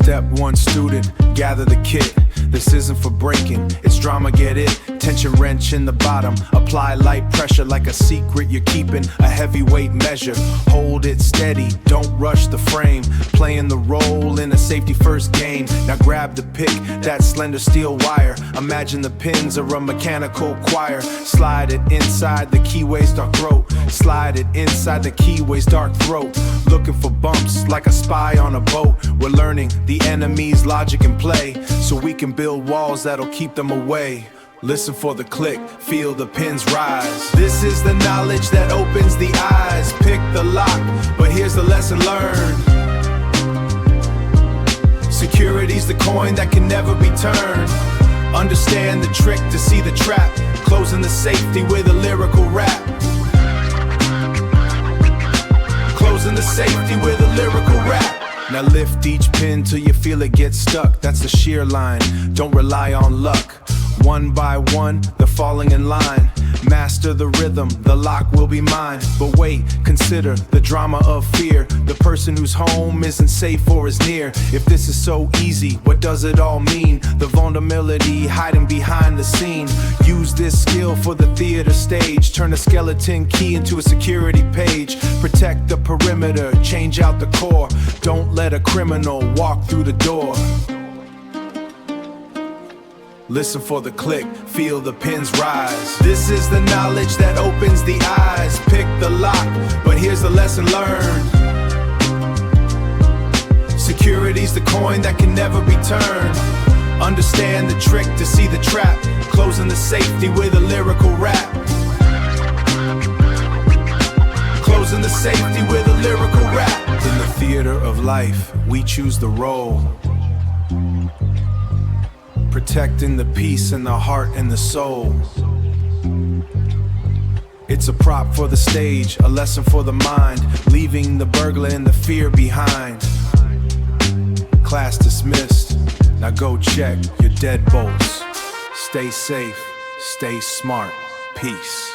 Step one, student, gather the kit. This isn't for breaking, it's drama, get it? Tension wrench in the bottom, apply light pressure like a secret you're keeping, a heavyweight measure. Hold it steady, don't rush the frame, playing the role in a safety first game. Now grab the pick, that slender steel wire. Imagine the pins are a mechanical choir. Slide it inside the keyway's dark throat. Slide it inside the keyway's dark throat. Looking for bumps like a spy on a boat. We're learning the enemy's logic and play, so we can build walls that'll keep them away. Listen for the click, feel the pins rise. This is the knowledge that opens the eyes. Pick the lock, but here's the lesson learned. Security's the coin that can never be turned. Understand the trick to see the trap. Closing the safety with a lyrical rap. Closing the safety with a lyrical rap. Now lift each pin till you feel it get stuck. That's the shear line, don't rely on luck. One by one, they're falling in line. Master the rhythm, the lock will be mine. But wait, consider the drama of fear. The person whose home isn't safe or is near. If this is so easy, what does it all mean? The vulnerability hiding behind the scene. Use this skill for the theater stage. Turn a skeleton key into a security page. Protect the perimeter, change out the core. Don't let a criminal walk through the door. Listen for the click, feel the pins rise. This is the knowledge that opens the eyes. Pick the lock, but here's the lesson learned. Security's the coin that can never be turned. Understand the trick to see the trap. Closing the safety with a lyrical rap. Closing the safety with a lyrical rap. In the theater of life, we choose the role. Protecting the peace in the heart and the soul. It's a prop for the stage, a lesson for the mind, leaving the burglar and the fear behind. Class dismissed, now go check your deadbolts. Stay safe, stay smart, peace.